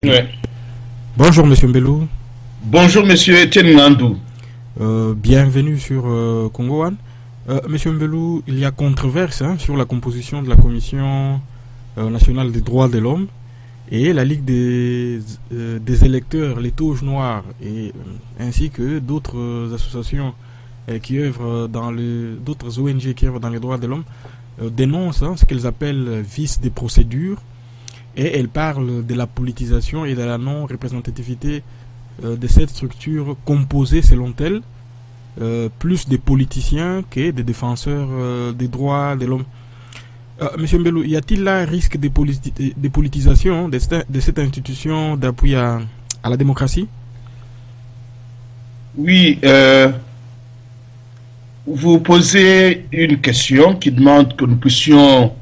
Ouais. Bonjour Monsieur Mbelou. Bonjour Monsieur Etienne Ngandou. Bienvenue sur Congo One. Monsieur Mbelou, il y a controverse sur la composition de la Commission nationale des droits de l'homme et la Ligue des électeurs, les Touches Noires, ainsi que d'autres associations qui œuvrent d'autres ONG qui œuvrent dans les droits de l'homme dénoncent ce qu'elles appellent vice des procédures, et elles parlent de la politisation et de la non-représentativité de cette structure composée, selon elles, plus des politiciens que des défenseurs des droits de l'homme. Monsieur Mbelou, y a-t-il là un risque de politisation de cette institution d'appui à la démocratie? Oui, vous posez une question qui demande que nous puissions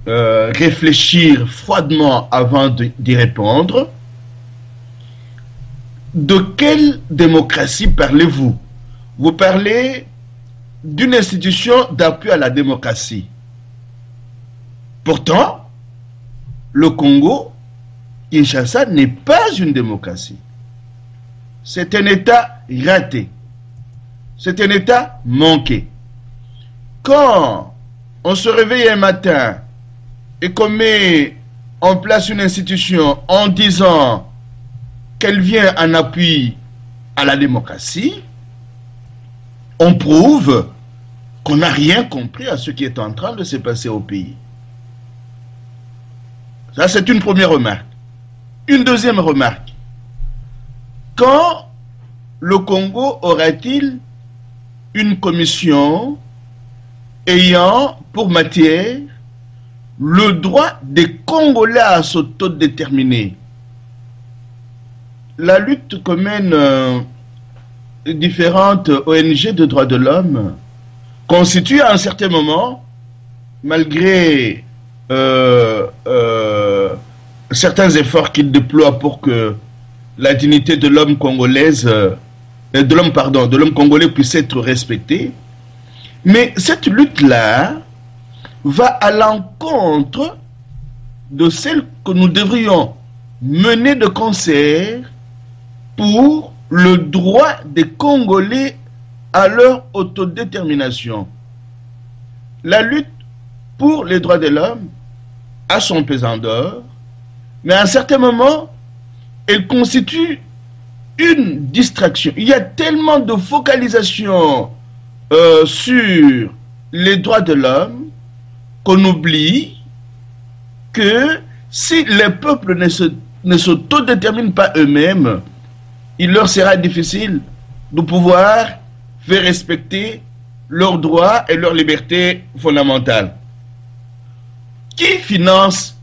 réfléchir froidement avant d'y répondre. De quelle démocratie parlez-vous? Vous parlez d'une institution d'appui à la démocratie. Pourtant, le Congo, Kinshasa, n'est pas une démocratie. C'est un État raté. C'est un État manqué. Quand on se réveille un matin et qu'on met en place une institution en disant qu'elle vient en appui à la démocratie, on prouve qu'on n'a rien compris à ce qui est en train de se passer au pays. Ça, c'est une première remarque. Une deuxième remarque. Quand le Congo aura-t-il une commission ayant pour matière le droit des Congolais à s'autodéterminer? La lutte que mènent différentes ONG de droits de l'homme constitue à un certain moment, malgré certains efforts qu'ils déploient pour que la dignité de l'homme de l'homme congolais puisse être respectée, mais cette lutte-là va à l'encontre de celle que nous devrions mener de concert pour le droit des Congolais à leur autodétermination. La lutte pour les droits de l'homme a son pesant d'or, mais à un certain moment, elle constitue une distraction. Il y a tellement de focalisation sur les droits de l'homme qu'on oublie que si les peuples ne s'autodéterminent pas eux-mêmes, il leur sera difficile de pouvoir faire respecter leurs droits et leurs libertés fondamentales. Qui finance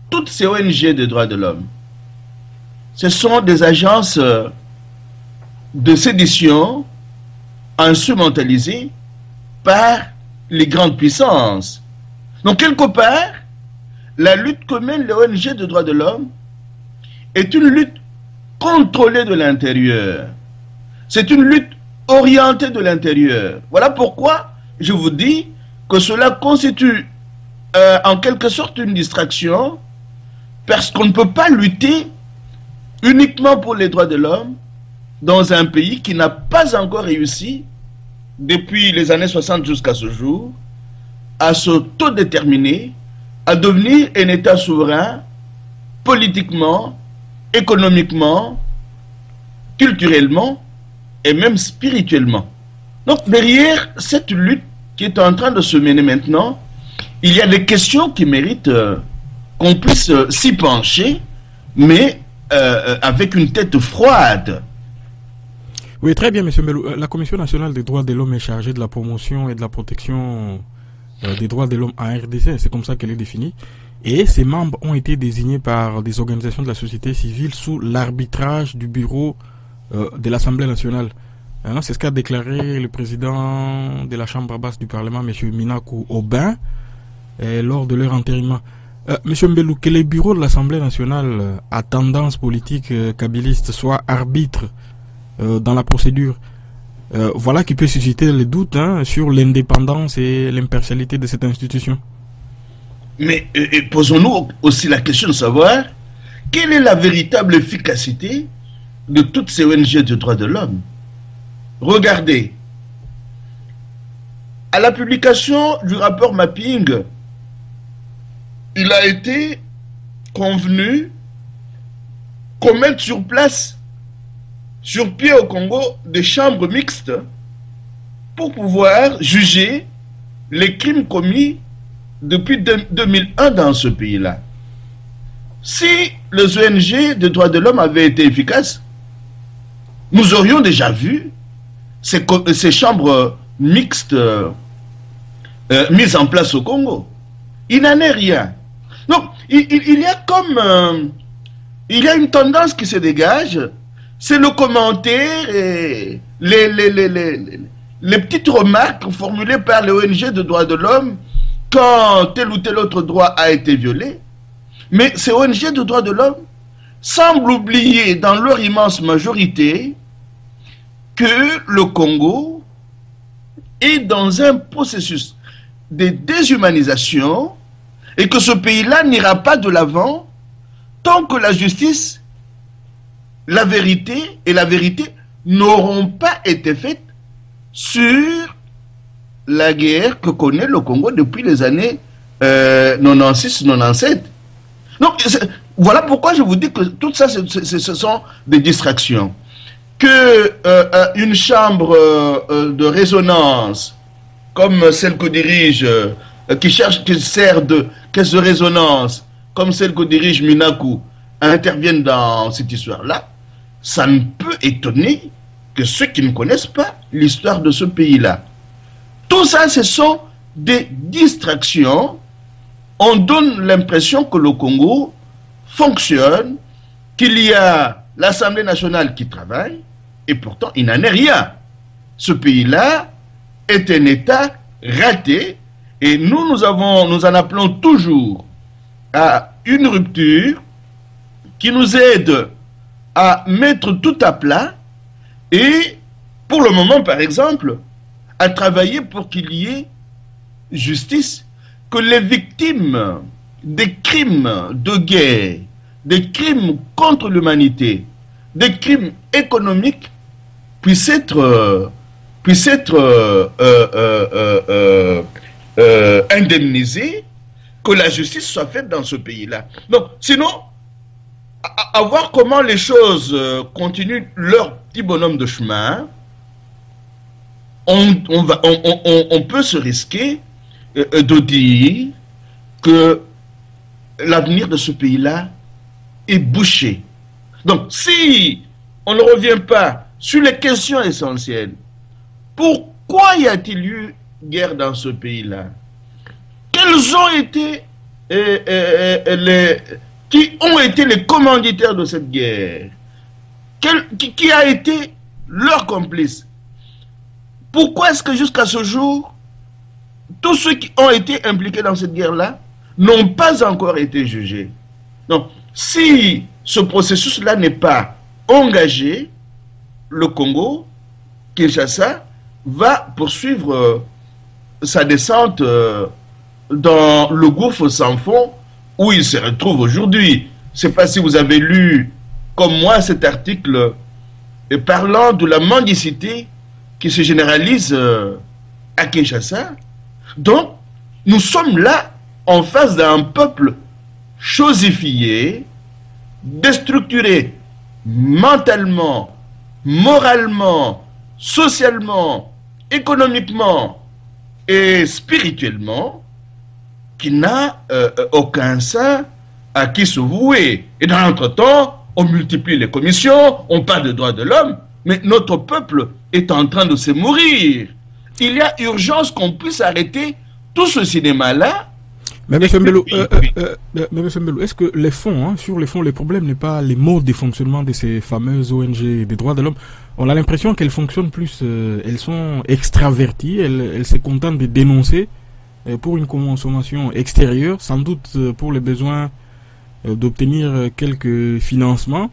toutes ces ONG de droits de l'homme? Ce sont des agences de sédition instrumentalisées par les grandes puissances. Donc, quelque part, la lutte que mènent les ONG de droits de l'homme est une lutte contrôlée de l'intérieur. C'est une lutte orientée de l'intérieur. Voilà pourquoi je vous dis que cela constitue en quelque sorte une distraction, parce qu'on ne peut pas lutter uniquement pour les droits de l'homme dans un pays qui n'a pas encore réussi, depuis les années 60 jusqu'à ce jour, à s'autodéterminer, à devenir un État souverain, politiquement, économiquement, culturellement et même spirituellement. Donc derrière cette lutte qui est en train de se mener maintenant, il y a des questions qui méritent qu'on puisse s'y pencher, mais avec une tête froide. Oui, très bien, Monsieur Mbelou. La Commission nationale des droits de l'homme est chargée de la promotion et de la protection des droits de l'homme en RDC. C'est comme ça qu'elle est définie. Et ses membres ont été désignés par des organisations de la société civile sous l'arbitrage du bureau de l'Assemblée nationale. C'est ce qu'a déclaré le président de la Chambre basse du Parlement, M. Minakou Aubin, lors de leur entérinement. Monsieur Mbelou, que les bureaux de l'Assemblée nationale à tendance politique kabyliste soient arbitres dans la procédure, voilà qui peut susciter le doute sur l'indépendance et l'impartialité de cette institution. Mais posons-nous aussi la question de savoir quelle est la véritable efficacité de toutes ces ONG de droits de l'homme? Regardez, à la publication du rapport Mapping, il a été convenu qu'on mette sur place, sur pied au Congo, des chambres mixtes pour pouvoir juger les crimes commis depuis 2001 dans ce pays-là. Si les ONG de droits de l'homme avaient été efficaces, nous aurions déjà vu ces chambres mixtes mises en place au Congo. Il n'en est rien. Donc, il y a comme... il y a une tendance qui se dégage, c'est le commentaire et les petites remarques formulées par les ONG de droits de l'homme quand tel ou tel autre droit a été violé. Mais ces ONG de droits de l'homme semblent oublier dans leur immense majorité que le Congo est dans un processus de déshumanisation et que ce pays-là n'ira pas de l'avant tant que la justice, la vérité et la vérité n'auront pas été faites sur la guerre que connaît le Congo depuis les années 96-97. Donc, voilà pourquoi je vous dis que tout ça, ce sont des distractions. Que une chambre de résonance, comme celle que dirige, qui sert de caisse de résonance, comme celle que dirige Minaku, interviennent dans cette histoire-là, ça ne peut étonner que ceux qui ne connaissent pas l'histoire de ce pays-là. Tout ça, ce sont des distractions. On donne l'impression que le Congo fonctionne, qu'il y a l'Assemblée nationale qui travaille, et pourtant il n'en est rien. Ce pays-là est un État raté, et nous en appelons toujours à une rupture qui nous aide à mettre tout à plat, et pour le moment, par exemple, à travailler pour qu'il y ait justice, que les victimes des crimes de guerre, des crimes contre l'humanité, des crimes économiques puissent être indemnisées, que la justice soit faite dans ce pays-là. Donc, sinon, à voir comment les choses continuent leur petit bonhomme de chemin, on peut se risquer de dire que l'avenir de ce pays-là est bouché. Donc, si on ne revient pas sur les questions essentielles, pourquoi y a-t-il eu guerre dans ce pays-là? Quels ont été qui ont été les commanditaires de cette guerre? Qui a été leur complice? Pourquoi est-ce que jusqu'à ce jour, tous ceux qui ont été impliqués dans cette guerre-là n'ont pas encore été jugés? Donc, si ce processus-là n'est pas engagé, le Congo, Kinshasa, va poursuivre sa descente dans le gouffre sans fond où il se retrouve aujourd'hui. Je ne sais pas si vous avez lu, comme moi, cet article parlant de la mendicité qui se généralise à Kinshasa. Donc, nous sommes là en face d'un peuple chosifié, déstructuré mentalement, moralement, socialement, économiquement et spirituellement, qui n'a aucun sein à qui se vouer. Et dans l'entretemps, on multiplie les commissions, on parle de droits de l'homme, mais notre peuple est en train de se mourir. Il y a urgence qu'on puisse arrêter tout ce cinéma-là. Mais M. Mbelou, est-ce que les fonds, sur les fonds, le problème n'est pas les modes de fonctionnement de ces fameuses ONG des droits de l'homme? On a l'impression qu'elles fonctionnent plus, elles sont extraverties, elles se contentent de dénoncer pour une consommation extérieure, sans doute pour les besoins d'obtenir quelques financements,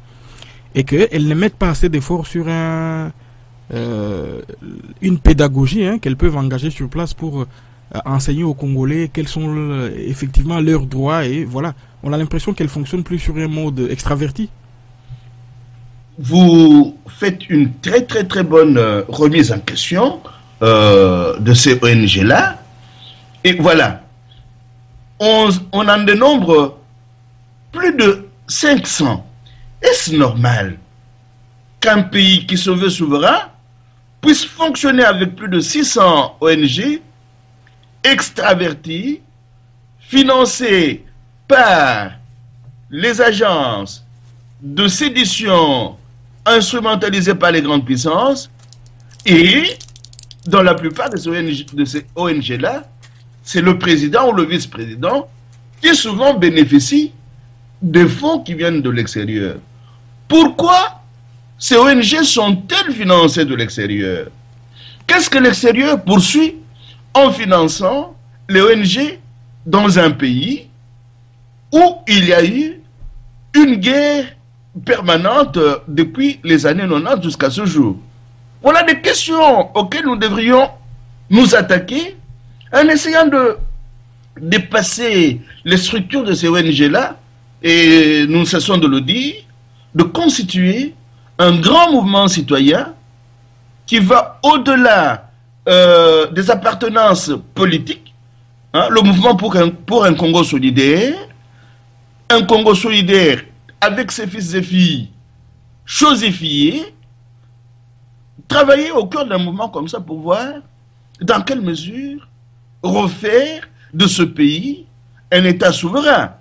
et qu'elles ne mettent pas assez d'efforts sur une pédagogie qu'elles peuvent engager sur place pour enseigner aux Congolais quels sont effectivement leurs droits, et voilà, on a l'impression qu'elle fonctionne plus sur un mode extraverti. Vous faites une très très très bonne remise en question de ces ONG-là. Et voilà, on en dénombre plus de 500. Est-ce normal qu'un pays qui se veut souverain puisse fonctionner avec plus de 600 ONG extravertis, financés par les agences de sédition instrumentalisées par les grandes puissances, et dans la plupart de ces ONG-là, c'est le président ou le vice-président qui souvent bénéficie des fonds qui viennent de l'extérieur. Pourquoi ces ONG sont-elles financées de l'extérieur? Qu'est-ce que l'extérieur poursuit en finançant les ONG dans un pays où il y a eu une guerre permanente depuis les années 90 jusqu'à ce jour? Voilà des questions auxquelles nous devrions nous attaquer en essayant de dépasser les structures de ces ONG-là, et nous ne cessons de le dire, de constituer un grand mouvement citoyen qui va au-delà des appartenances politiques, hein, le mouvement pour un Congo solidaire avec ses fils et filles chosifiés, travailler au cœur d'un mouvement comme ça pour voir dans quelle mesure refaire de ce pays un État souverain.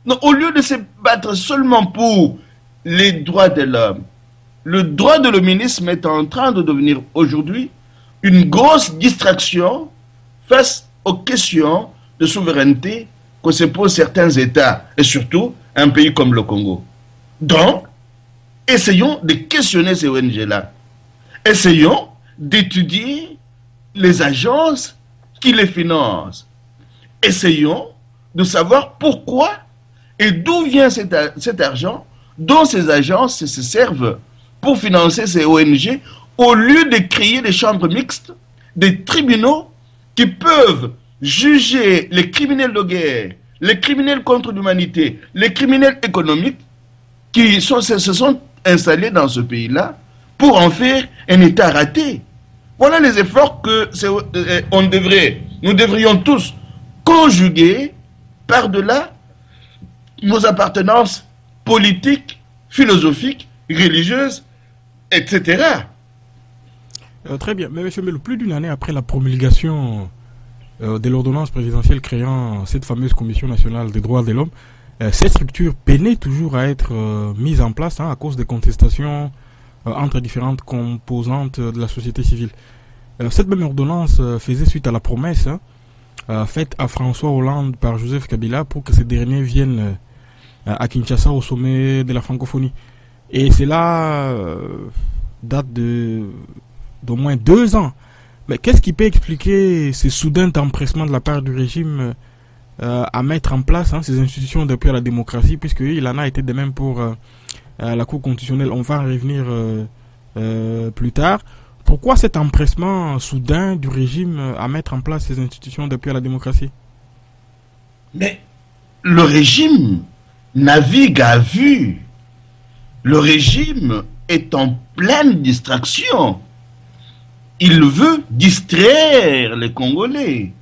Donc, au lieu de se battre seulement pour les droits de l'homme, le droit de l'hominisme est en train de devenir aujourd'hui une grosse distraction face aux questions de souveraineté que se posent certains États, et surtout un pays comme le Congo. Donc, essayons de questionner ces ONG-là. Essayons d'étudier les agences qui les financent. Essayons de savoir pourquoi et d'où vient cet argent dont ces agences se servent pour financer ces ONG, au lieu de créer des chambres mixtes, des tribunaux qui peuvent juger les criminels de guerre, les criminels contre l'humanité, les criminels économiques qui se sont installés dans ce pays-là pour en faire un État raté. Voilà les efforts que nous devrions tous conjuguer par-delà nos appartenances politiques, philosophiques, religieuses, etc. Très bien, mais monsieur Mbelou, plus d'une année après la promulgation de l'ordonnance présidentielle créant cette fameuse Commission nationale des droits de l'homme, cette structure peinait toujours à être mise en place à cause des contestations entre différentes composantes de la société civile. Cette même ordonnance faisait suite à la promesse faite à François Hollande par Joseph Kabila pour que ce dernier vienne à Kinshasa au sommet de la francophonie. Et cela date d'au moins 2 ans. Mais qu'est-ce qui peut expliquer ce soudain empressement de la part du régime à mettre en place ces institutions d'appui à la démocratie, puisqu'il en a été de même pour la Cour constitutionnelle. On va en revenir plus tard. Pourquoi cet empressement soudain du régime à mettre en place ces institutions d'appui à la démocratie? Mais le régime navigue à vue. Le régime est en pleine distraction. Il veut distraire les Congolais.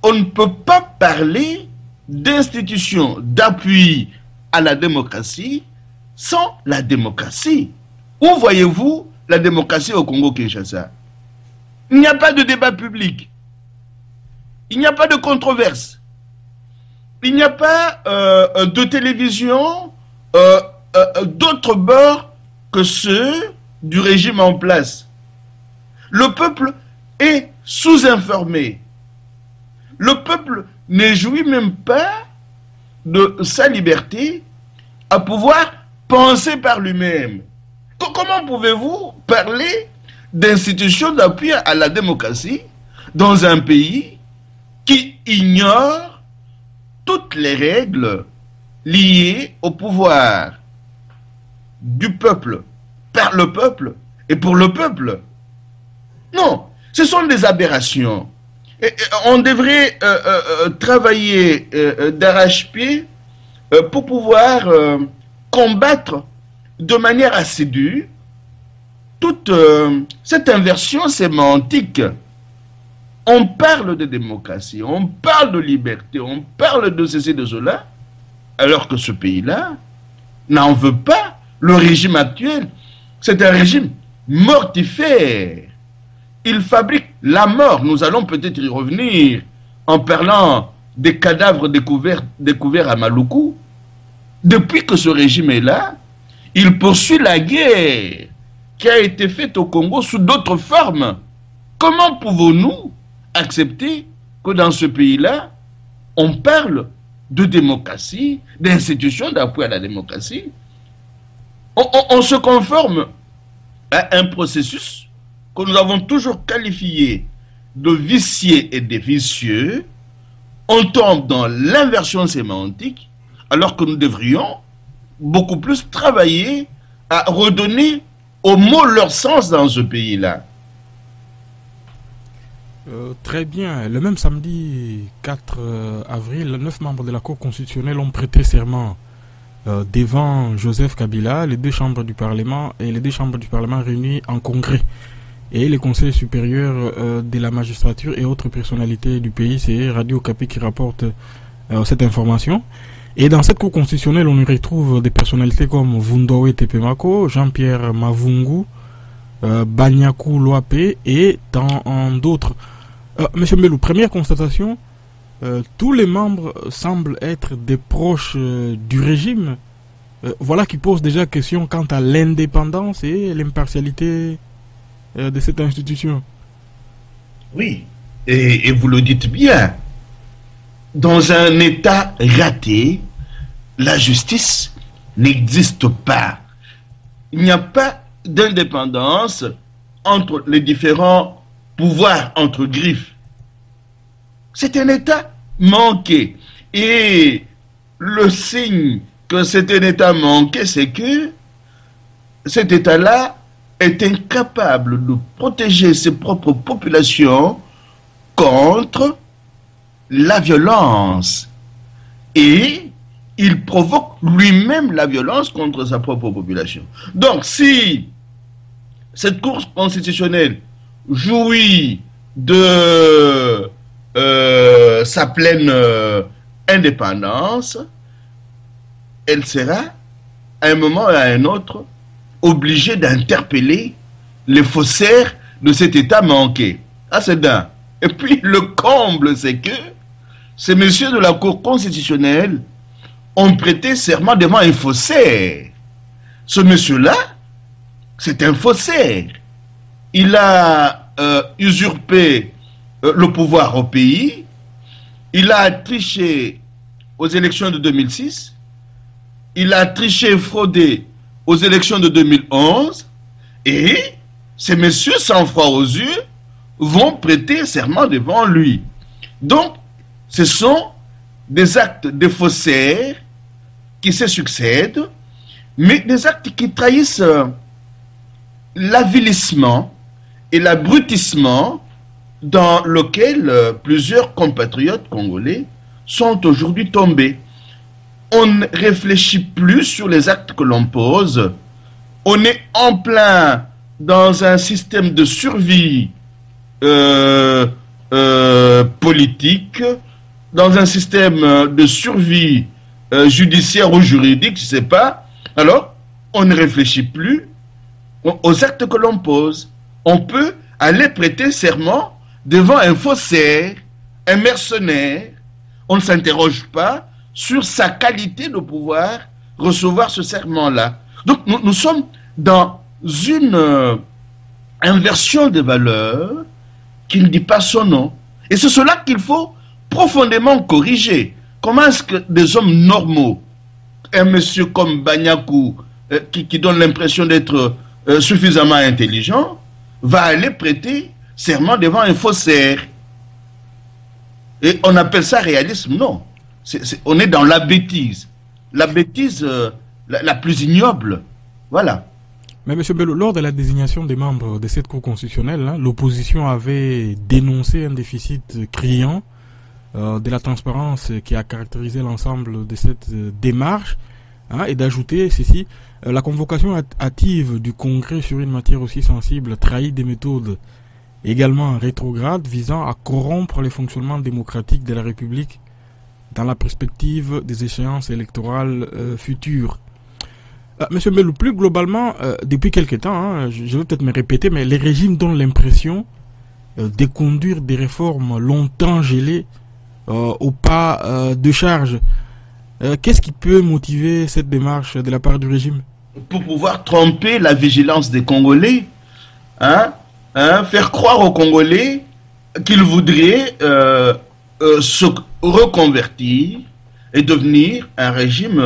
On ne peut pas parler d'institutions d'appui à la démocratie sans la démocratie. Où voyez-vous la démocratie au Congo-Kinshasa? Il n'y a pas de débat public. Il n'y a pas de controverse. Il n'y a pas de télévision d'autre bord que ceux du régime en place. Le peuple est sous-informé. Le peuple ne jouit même pas de sa liberté à pouvoir penser par lui-même. Comment pouvez-vous parler d'institutions d'appui à la démocratie dans un pays qui ignore toutes les règles liées au pouvoir du peuple, par le peuple et pour le peuple? Non, ce sont des aberrations. Et on devrait travailler d'arrache-pied pour pouvoir combattre de manière assidue toute cette inversion sémantique. On parle de démocratie, on parle de liberté, on parle de ceci, de cela, alors que ce pays-là n'en veut pas. Le régime actuel, c'est un régime mortifère. Il fabrique la mort. Nous allons peut-être y revenir en parlant des cadavres découverts à Maluku. Depuis que ce régime est là, il poursuit la guerre qui a été faite au Congo sous d'autres formes. Comment pouvons-nous accepter que dans ce pays-là, on parle de démocratie, d'institutions d'appui à la démocratie? On se conforme à un processus que nous avons toujours qualifié de vicié et de vicieux. On tombe dans l'inversion sémantique, alors que nous devrions beaucoup plus travailler à redonner aux mots leur sens dans ce pays-là. Très bien. Le même samedi 4 avril, 9 membres de la Cour constitutionnelle ont prêté serment devant Joseph Kabila, les deux chambres du Parlement et les deux chambres du Parlement réunies en congrès. Et les conseils supérieurs de la magistrature et autres personnalités du pays, c'est Radio Okapi qui rapporte cette information. Et dans cette Cour constitutionnelle, on y retrouve des personnalités comme Vundowe Tepemako, Jean-Pierre Mavungu, Banyaku Loape et tant d'autres. Monsieur Mbelou, première constatation, tous les membres semblent être des proches du régime. Voilà qui pose déjà question quant à l'indépendance et l'impartialité de cette institution. Oui, et vous le dites bien. Dans un État raté, la justice n'existe pas. Il n'y a pas d'indépendance entre les différents pouvoirs, entre griffes. C'est un État manqué. Et le signe que c'est un État manqué, c'est que cet État-là est incapable de protéger ses propres populations contre la violence. Et il provoque lui-même la violence contre sa propre population. Donc, si cette Cour constitutionnelle jouit de sa pleine indépendance, elle sera, à un moment et à un autre, obligée d'interpeller les faussaires de cet État manqué. Ah, c'est dingue. Et puis, le comble, c'est que ces messieurs de la Cour constitutionnelle ont prêté serment devant un faussaire. Ce monsieur-là, c'est un faussaire. Il a usurpé le pouvoir au pays. Il a triché aux élections de 2006. Il a triché et fraudé aux élections de 2011. Et ces messieurs sans froid aux yeux vont prêter serment devant lui. Donc, ce sont des actes de faussaires qui se succèdent, mais des actes qui trahissent l'avilissement et l'abrutissement dans lequel plusieurs compatriotes congolais sont aujourd'hui tombés. On ne réfléchit plus sur les actes que l'on pose. On est en plein dans un système de survie politique, dans un système de survie judiciaire ou juridique, je ne sais pas. Alors, on ne réfléchit plus aux actes que l'on pose. On peut aller prêter serment devant un faussaire, un mercenaire. On ne s'interroge pas sur sa qualité de pouvoir recevoir ce serment-là. Donc, nous sommes dans une inversion des valeurs qui ne dit pas son nom. Et c'est cela qu'il faut profondément corriger. Comment est-ce que des hommes normaux, un monsieur comme Banyaku, qui donne l'impression d'être suffisamment intelligent, va aller prêter serment devant un faussaire? Et on appelle ça réalisme? Non. On est dans la bêtise. La bêtise la plus ignoble. Voilà. Mais M. Bello, lors de la désignation des membres de cette Cour constitutionnelle, l'opposition avait dénoncé un déficit criant de la transparence qui a caractérisé l'ensemble de cette démarche, hein, et d'ajouter ceci, la convocation hâtive du Congrès sur une matière aussi sensible trahit des méthodes également rétrogrades visant à corrompre les fonctionnements démocratiques de la République dans la perspective des échéances électorales futures. Monsieur Mbelou, plus globalement, depuis quelque temps, hein, je vais peut-être me répéter, mais les régimes donnent l'impression de conduire des réformes longtemps gelées au pas de charge. Qu'est-ce qui peut motiver cette démarche de la part du régime? Pour pouvoir tromper la vigilance des Congolais, faire croire aux Congolais qu'ils voudraient se reconvertir et devenir un régime,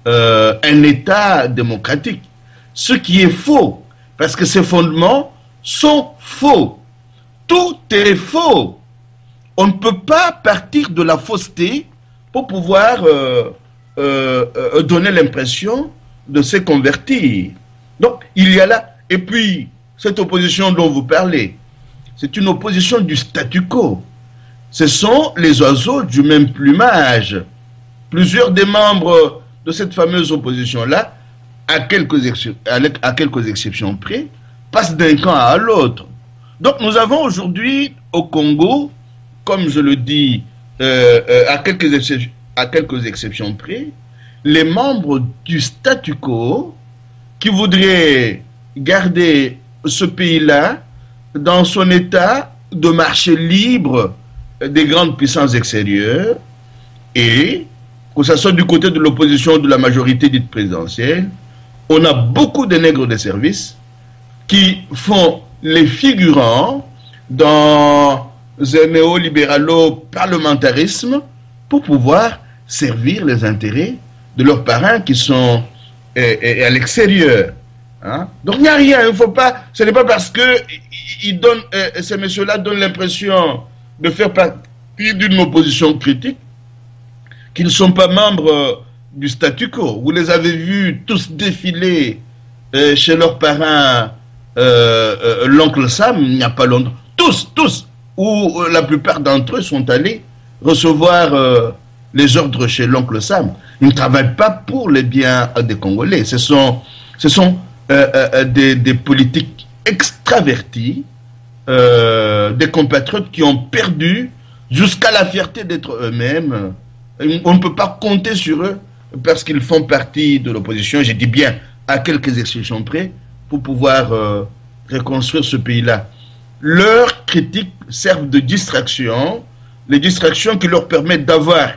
un État démocratique. Ce qui est faux, parce que ces fondements sont faux. Tout est faux. On ne peut pas partir de la fausseté pour pouvoir donner l'impression de se convertir. Donc, il y a là, et puis, cette opposition dont vous parlez, c'est une opposition du statu quo. Ce sont les oiseaux du même plumage. Plusieurs des membres de cette fameuse opposition-là, à quelques exceptions près, passent d'un camp à l'autre. Donc nous avons aujourd'hui au Congo, comme je le dis, à quelques exceptions près, les membres du statu quo qui voudraient garder ce pays-là dans son état de marché libre des grandes puissances extérieures, et que ce soit du côté de l'opposition ou de la majorité dite présidentielle, on a beaucoup de nègres de service qui font les figurants dans un néolibéralo-parlementarisme pour pouvoir servir les intérêts de leurs parents qui sont à l'extérieur. Hein? Donc il n'y a rien, il faut pas, ce n'est pas parce que ces messieurs-là donnent l'impression de faire partie d'une opposition critique qu'ils ne sont pas membres du statu quo. Vous les avez vus tous défiler chez leurs parents, l'oncle Sam, il n'y a pas longtemps. Tous, ou la plupart d'entre eux sont allés recevoir les ordres chez l'oncle Sam. Ils ne travaillent pas pour les biens des Congolais. Ce sont des politiques extravertis, des compatriotes qui ont perdu jusqu'à la fierté d'être eux-mêmes. On ne peut pas compter sur eux parce qu'ils font partie de l'opposition, je dis bien à quelques exceptions près, pour pouvoir reconstruire ce pays-là. Leurs critiques servent de distraction, les distractions qui leur permettent d'avoir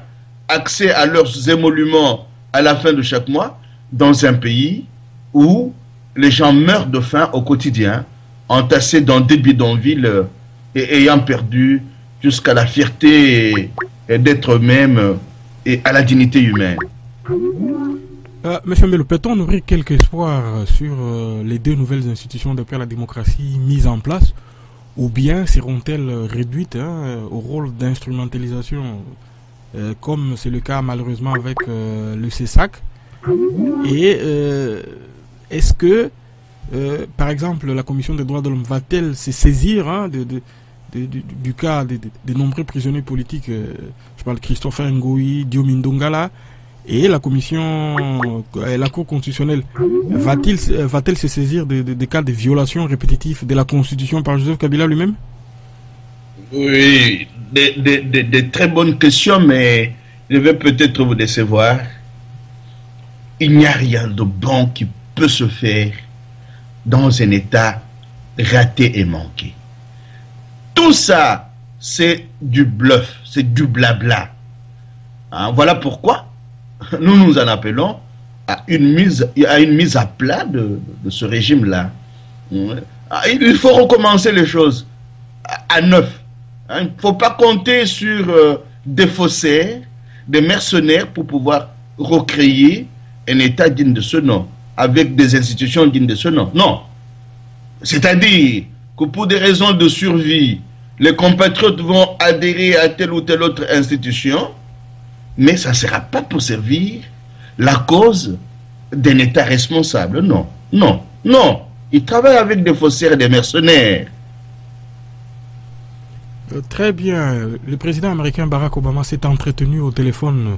accès à leurs émoluments à la fin de chaque mois dans un pays où les gens meurent de faim au quotidien, entassés dans des bidonvilles et ayant perdu jusqu'à la fierté d'être eux-mêmes et à la dignité humaine. Monsieur Mbelou, peut-on nourrir quelques espoirs sur les deux nouvelles institutions d'appui à la démocratie mises en place, ou bien seront-elles réduites au rôle d'instrumentalisation, comme c'est le cas malheureusement avec le CESAC? Et est-ce que, par exemple, la Commission des droits de l'homme va-t-elle se saisir du cas des nombreux prisonniers politiques, je parle de Christopher Ngoyi, Diomi Ndongala, et la commission, la Cour constitutionnelle, va-t-elle se saisir des cas de violations répétitives de la Constitution par Joseph Kabila lui-même? Oui, des très bonnes questions, mais je vais peut-être vous décevoir. Il n'y a rien de bon qui peut se faire dans un État raté et manqué. Tout ça, c'est du bluff, c'est du blabla. Hein, voilà pourquoi nous nous en appelons à une mise à plat de ce régime-là. Il faut recommencer les choses à neuf. Il ne faut pas compter sur des faussaires, des mercenaires pour pouvoir recréer un État digne de ce nom, avec des institutions dignes de ce nom. Non. C'est-à-dire que pour des raisons de survie, les compatriotes vont adhérer à telle ou telle autre institution, mais ça ne sera pas pour servir la cause d'un État responsable. Non, non, non. Ils travaillent avec des faussaires et des mercenaires. Très bien. Le président américain Barack Obama s'est entretenu au téléphone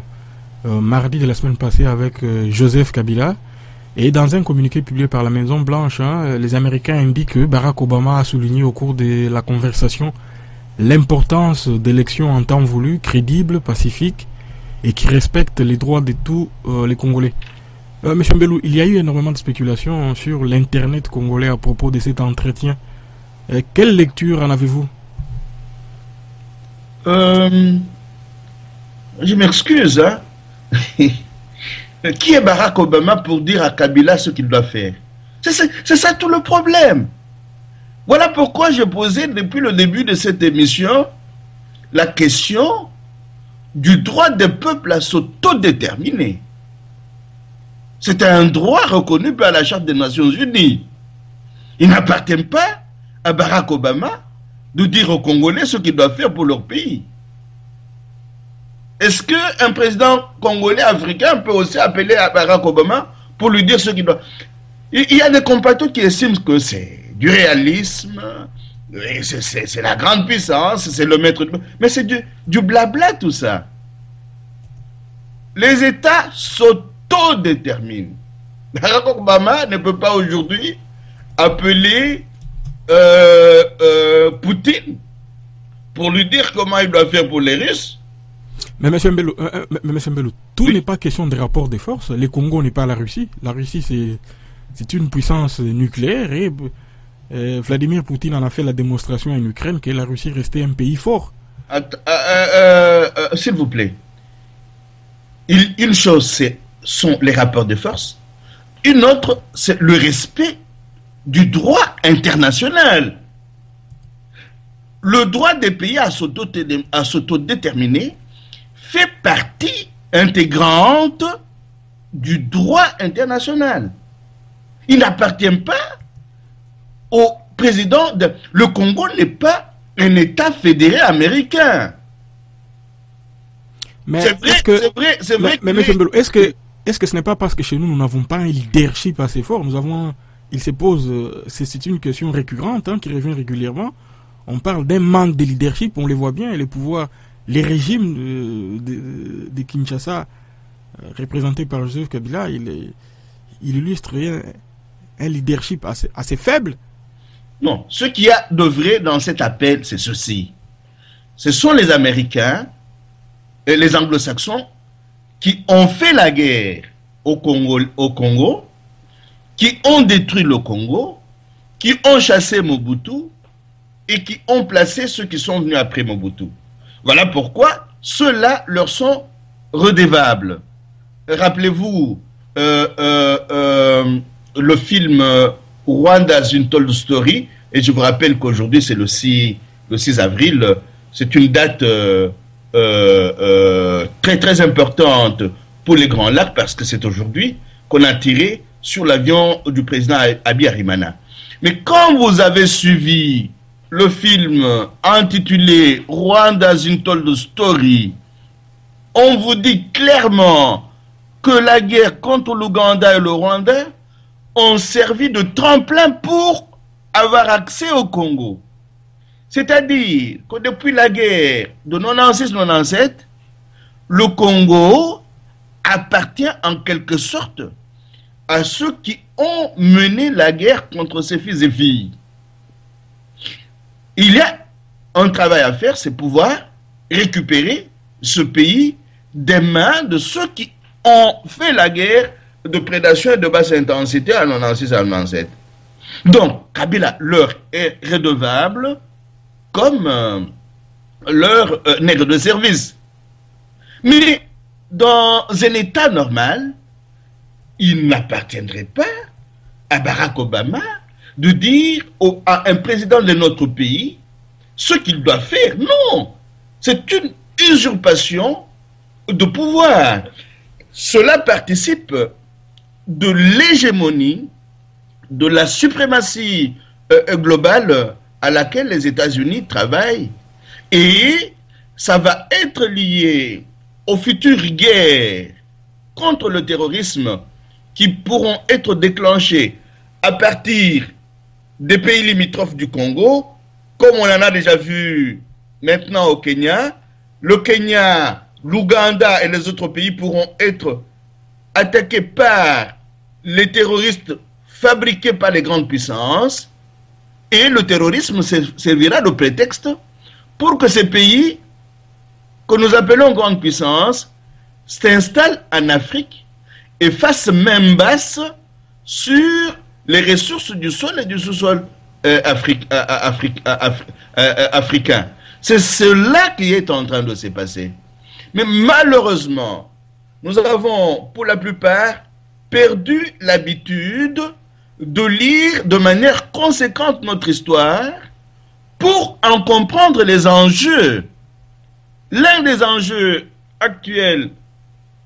mardi de la semaine passée avec Joseph Kabila. Et dans un communiqué publié par la Maison Blanche, les Américains indiquent que Barack Obama a souligné au cours de la conversation l'importance d'élections en temps voulu, crédibles, pacifiques et qui respectent les droits de tous les Congolais. Monsieur Mbelou, il y a eu énormément de spéculations sur l'Internet congolais à propos de cet entretien. Quelle lecture en avez-vous? Je m'excuse, hein. Qui est Barack Obama pour dire à Kabila ce qu'il doit faire? C'est ça tout le problème. Voilà pourquoi j'ai posé depuis le début de cette émission la question du droit des peuples à s'autodéterminer. C'est un droit reconnu par la Charte des Nations Unies. Il n'appartient pas à Barack Obama de dire aux Congolais ce qu'ils doivent faire pour leur pays. Est-ce qu'un président congolais africain peut aussi appeler à Barack Obama pour lui dire ce qu'il doit... Il y a des compatriotes qui estiment que c'est du réalisme, c'est la grande puissance, c'est le maître... Mais c'est du blabla tout ça. Les États s'autodéterminent. Barack Obama ne peut pas aujourd'hui appeler Poutine pour lui dire comment il doit faire pour les Russes. Mais M. Mbelou, tout oui. N'est pas question de rapport de force. Le Congo n'est pas la Russie. La Russie, c'est une puissance nucléaire et Vladimir Poutine en a fait la démonstration en Ukraine que la Russie restait un pays fort. S'il vous plaît. Une chose, sont les rapports de force. Une autre, c'est le respect du droit international. Le droit des pays à s'autodéterminer fait partie intégrante du droit international. Il n'appartient pas au président de... Le Congo n'est pas un État fédéré américain. Mais c'est vrai. Mais M. Mbelou, est-ce que ce n'est pas parce que chez nous n'avons pas un leadership assez fort? Il se pose, c'est une question récurrente qui revient régulièrement. On parle d'un manque de leadership, on les voit bien, et les pouvoirs, les régimes de Kinshasa, représentés par Joseph Kabila, il illustre un leadership assez faible. Non, ce qu'il y a de vrai dans cet appel, c'est ceci. Ce sont les Américains et les Anglo-Saxons qui ont fait la guerre au Congo, qui ont détruit le Congo, qui ont chassé Mobutu et qui ont placé ceux qui sont venus après Mobutu. Voilà pourquoi ceux-là leur sont redevables. Rappelez-vous le film Rwanda's Untold Story, et je vous rappelle qu'aujourd'hui c'est le 6 avril, c'est une date très très importante pour les Grands Lacs parce que c'est aujourd'hui qu'on a tiré sur l'avion du président Habyarimana. Mais quand vous avez suivi le film intitulé Rwanda's Untold Story, on vous dit clairement que la guerre contre l'Ouganda et le Rwanda ont servi de tremplin pour avoir accès au Congo. C'est-à-dire que depuis la guerre de 96-97, le Congo appartient en quelque sorte à ceux qui ont mené la guerre contre ses fils et filles. Il y a un travail à faire, c'est pouvoir récupérer ce pays des mains de ceux qui ont fait la guerre de prédation et de basse intensité en 96-97. Donc, Kabila leur est redevable comme leur nègre de service. Mais dans un État normal, il n'appartiendrait pas à Barack Obama de dire à un président de notre pays ce qu'il doit faire. Non, c'est une usurpation de pouvoir. Cela participe de l'hégémonie, de la suprématie globale à laquelle les États-Unis travaillent. Et ça va être lié aux futures guerres contre le terrorisme qui pourront être déclenchées à partir des pays limitrophes du Congo, comme on en a déjà vu maintenant au Kenya. Le Kenya, l'Ouganda et les autres pays pourront être attaqués par les terroristes fabriqués par les grandes puissances. Et le terrorisme servira de prétexte pour que ces pays, que nous appelons grandes puissances, s'installent en Afrique et fassent main basse sur les ressources du sol et du sous-sol africain. C'est cela qui est en train de se passer. Mais malheureusement, nous avons pour la plupart perdu l'habitude de lire de manière conséquente notre histoire pour en comprendre les enjeux. L'un des enjeux actuels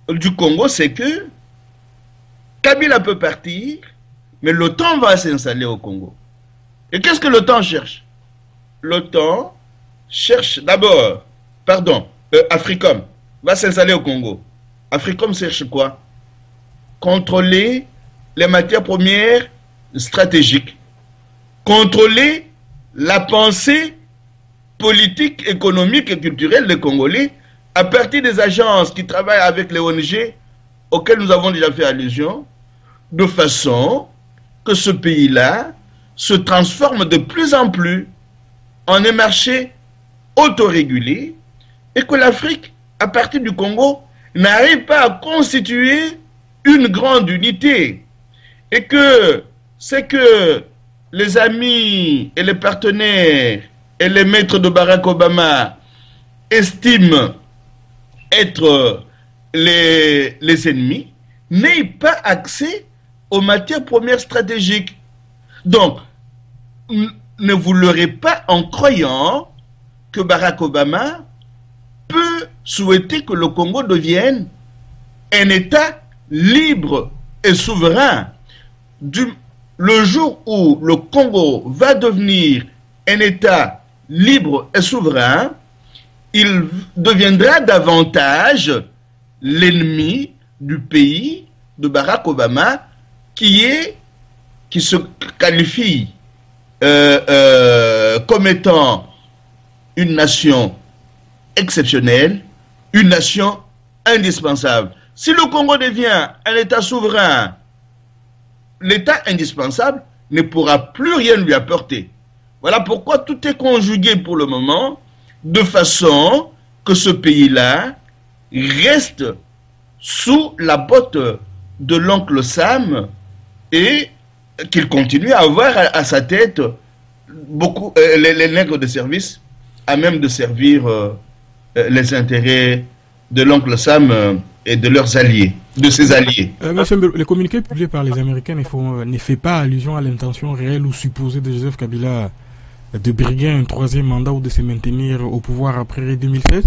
du Congo, c'est que Kabila peut partir, mais l'OTAN va s'installer au Congo. Et qu'est-ce que l'OTAN cherche? L'OTAN cherche d'abord, Africom va s'installer au Congo. Africom cherche quoi? Contrôler les matières premières stratégiques, contrôler la pensée politique, économique et culturelle des Congolais à partir des agences qui travaillent avec les ONG auxquelles nous avons déjà fait allusion, de façon que ce pays-là se transforme de plus en plus en un marché autorégulé et que l'Afrique, à partir du Congo, n'arrive pas à constituer une grande unité. Et que c'est que les amis et les partenaires et les maîtres de Barack Obama estiment être les ennemis, n'aient pas accès aux matières premières stratégiques. Donc, ne vous leurrez pas en croyant que Barack Obama peut souhaiter que le Congo devienne un État libre et souverain. Le jour où le Congo va devenir un État libre et souverain, il deviendra davantage l'ennemi du pays de Barack Obama qui se qualifie comme étant une nation exceptionnelle, une nation indispensable. Si le Congo devient un État souverain, l'État indispensable ne pourra plus rien lui apporter. Voilà pourquoi tout est conjugué pour le moment de façon que ce pays-là reste sous la botte de l'oncle Sam et qu'il continue à avoir à sa tête beaucoup les nègres de service à même de servir les intérêts de l'oncle Sam et de leurs alliés, de ses alliés. Monsieur Mbelou, le communiqué publié par les Américains ne fait pas allusion à l'intention réelle ou supposée de Joseph Kabila de briguer un troisième mandat ou de se maintenir au pouvoir après 2016.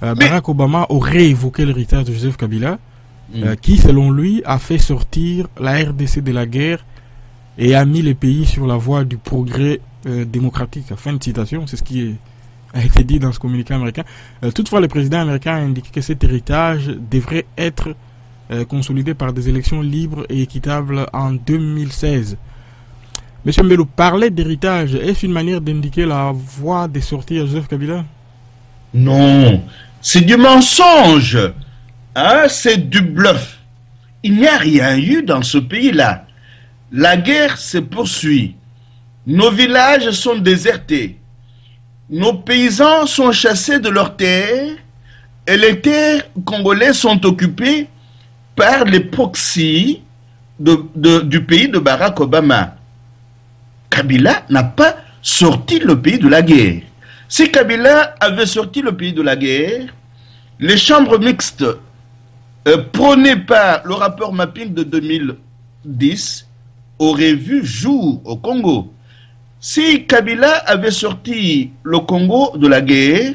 Barack Obama aurait évoqué l'héritage de Joseph Kabila, qui, selon lui, a fait sortir la RDC de la guerre et a mis les pays sur la voie du progrès démocratique. Fin de citation, c'est ce qui a été dit dans ce communiqué américain. Toutefois, le président américain a indiqué que cet héritage devrait être consolidé par des élections libres et équitables en 2016. Monsieur Mbelou, parler d'héritage, est-ce une manière d'indiquer la voie de sortie à Joseph Kabila? Non, c'est du mensonge, hein? C'est du bluff. Il n'y a rien eu dans ce pays-là. La guerre se poursuit. Nos villages sont désertés. Nos paysans sont chassés de leurs terres et les terres congolaises sont occupées par les proxys du pays de Barack Obama. Kabila n'a pas sorti le pays de la guerre. Si Kabila avait sorti le pays de la guerre, les chambres mixtes prônées par le rapport mapping de 2010 auraient vu jour au Congo. Si Kabila avait sorti le Congo de la guerre,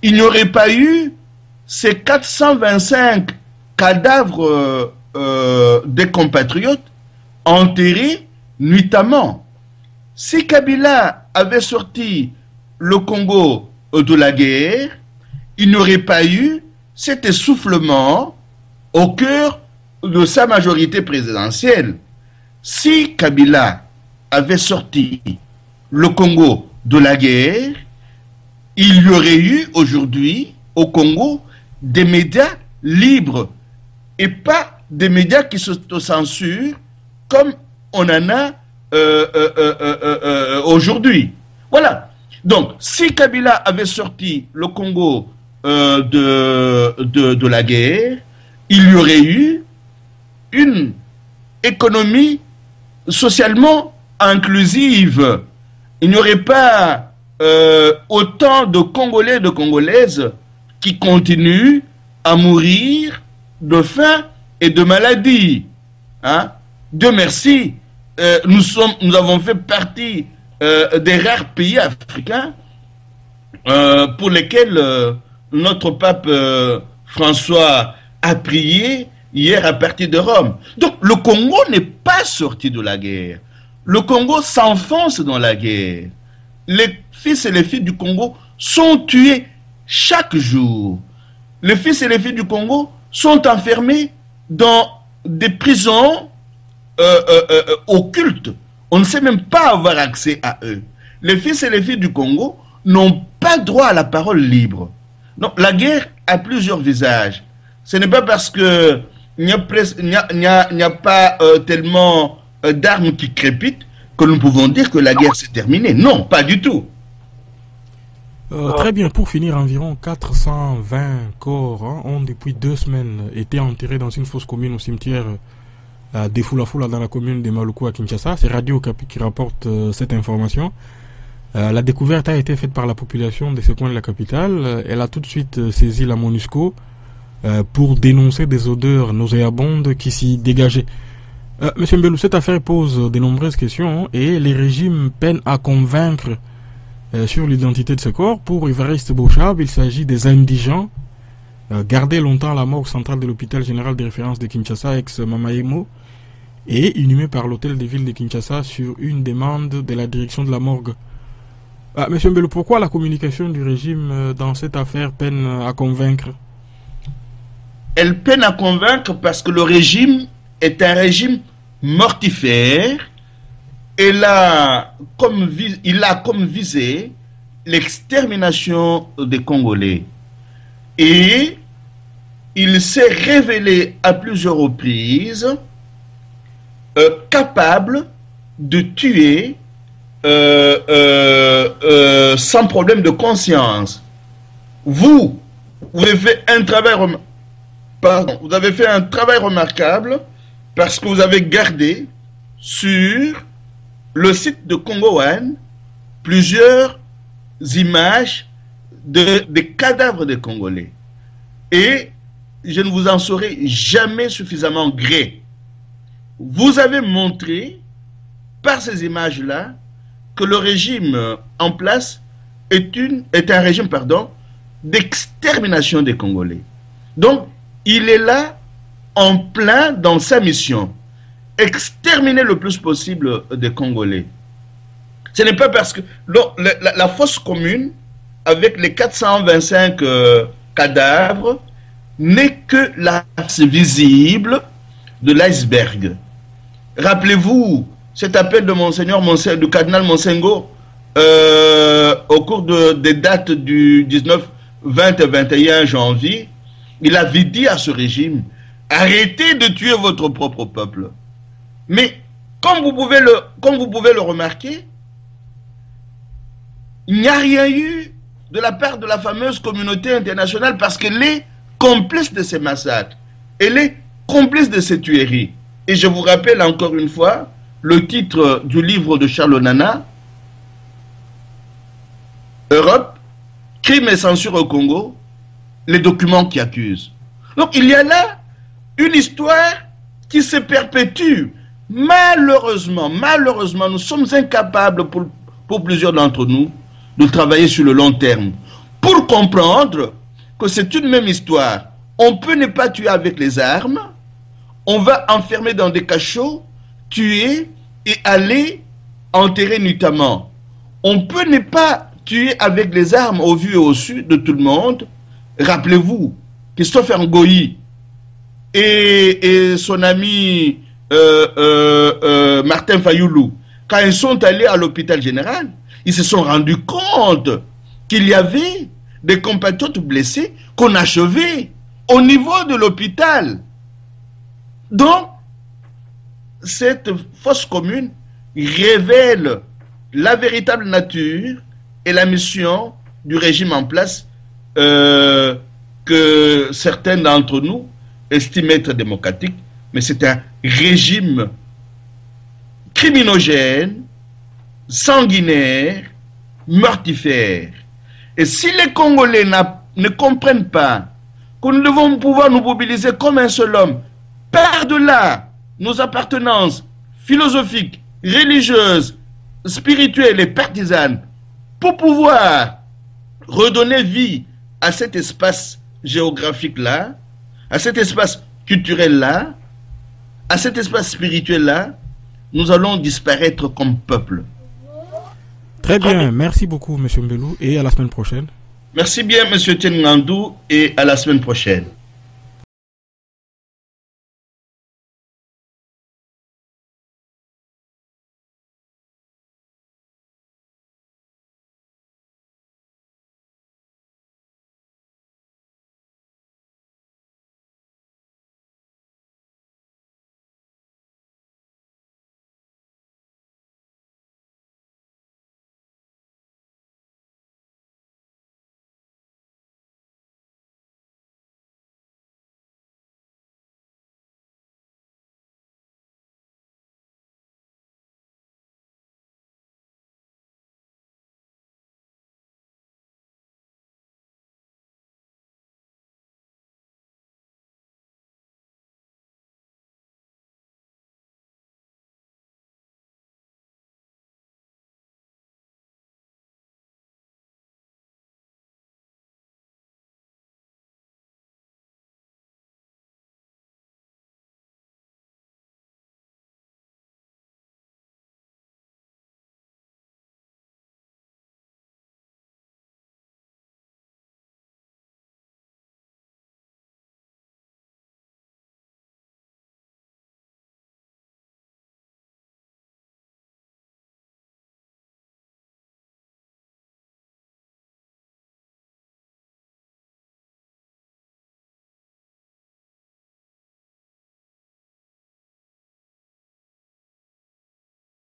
il n'y aurait pas eu ces 425 cadavres des compatriotes enterrés nuitamment. Si Kabila avait sorti le Congo de la guerre, il n'y aurait pas eu cet essoufflement au cœur de sa majorité présidentielle. Si Kabila avait sorti le Congo de la guerre, il y aurait eu aujourd'hui au Congo des médias libres et pas des médias qui s'autocensurent comme on en a aujourd'hui. Voilà. Donc, si Kabila avait sorti le Congo de la guerre, il y aurait eu une économie socialement inclusive. Il n'y aurait pas autant de Congolais et de Congolaises qui continuent à mourir de faim et de maladie. Hein? Dieu merci, nous avons fait partie des rares pays africains pour lesquels notre pape François a prié hier à partir de Rome. Donc le Congo n'est pas sorti de la guerre. Le Congo s'enfonce dans la guerre. Les fils et les filles du Congo sont tués chaque jour. Les fils et les filles du Congo sont enfermés dans des prisons occultes. On ne sait même pas avoir accès à eux. Les fils et les filles du Congo n'ont pas droit à la parole libre. Donc la guerre a plusieurs visages. Ce n'est pas parce que il n'y a pas tellement d'armes qui crépitent que nous pouvons dire que la guerre s'est terminée. Non, pas du tout. Très bien, pour finir, environ 420 corps ont depuis 2 semaines été enterrés dans une fosse commune au cimetière de Fula dans la commune de Maluku à Kinshasa. C'est Radio Okapi qui rapporte cette information. La découverte a été faite par la population de ce coin de la capitale. Elle a tout de suite saisi la MONUSCO pour dénoncer des odeurs nauséabondes qui s'y dégageaient. Monsieur Mbelou, cette affaire pose de nombreuses questions et les régimes peinent à convaincre sur l'identité de ce corps. Pour Évariste Bochab, il s'agit des indigents gardés longtemps à la morgue centrale de l'hôpital général de référence de Kinshasa, ex-Mamaemo, et inhumés par l'hôtel de ville de Kinshasa sur une demande de la direction de la morgue. Monsieur Mbelou, pourquoi la communication du régime dans cette affaire peine à convaincre? Elle peine à convaincre parce que le régime est un régime mortifère. Il a comme visée l'extermination des Congolais. Et il s'est révélé à plusieurs reprises capable de tuer sans problème de conscience. Vous avez fait un travail remarquable parce que vous avez gardé sur le site de Congo One plusieurs images des cadavres des Congolais. Et je ne vous en saurai jamais suffisamment gré. Vous avez montré par ces images-là que le régime en place est un régime d'extermination des Congolais. Donc, il est là en plein dans sa mission. Exterminer le plus possible des Congolais. Ce n'est pas parce que la fosse commune, avec les 425 cadavres, n'est que la face visible de l'iceberg. Rappelez-vous cet appel de du cardinal Monsengo au cours des dates du 19, 20 et 21 janvier. Il avait dit à ce régime, arrêtez de tuer votre propre peuple. Mais comme vous pouvez le remarquer, il n'y a rien eu de la part de la fameuse communauté internationale parce qu'elle est complice de ces massacres. Elle est complice de ces tueries. Et je vous rappelle encore une fois le titre du livre de Charles Onana, Europe, crimes et censure au Congo, les documents qui accusent. Donc il y a là une histoire qui se perpétue. Malheureusement, nous sommes incapables pour plusieurs d'entre nous de travailler sur le long terme pour comprendre que c'est une même histoire. On peut ne pas tuer avec les armes, on va enfermer dans des cachots, tuer et aller enterrer nuitamment. On peut ne pas tuer avec les armes au vu et au su de tout le monde. Rappelez-vous, Christophe Ngoyi et son ami Martin Fayoulou, quand ils sont allés à l'hôpital général, ils se sont rendus compte qu'il y avait des compatriotes blessés qu'on achevait au niveau de l'hôpital. Donc, cette fosse commune révèle la véritable nature et la mission du régime en place que certains d'entre nous estiment être démocratique, mais c'est un régime criminogène, sanguinaire, mortifère. Et si les Congolais ne comprennent pas que nous devons pouvoir nous mobiliser comme un seul homme, par-delà nos appartenances philosophiques, religieuses, spirituelles et partisanes, pour pouvoir redonner vie à cet espace géographique-là, à cet espace culturel-là, à cet espace spirituel-là, nous allons disparaître comme peuple. Très bien, merci beaucoup, M. Mbelou, et à la semaine prochaine. Merci bien, M. Tiengandou, et à la semaine prochaine.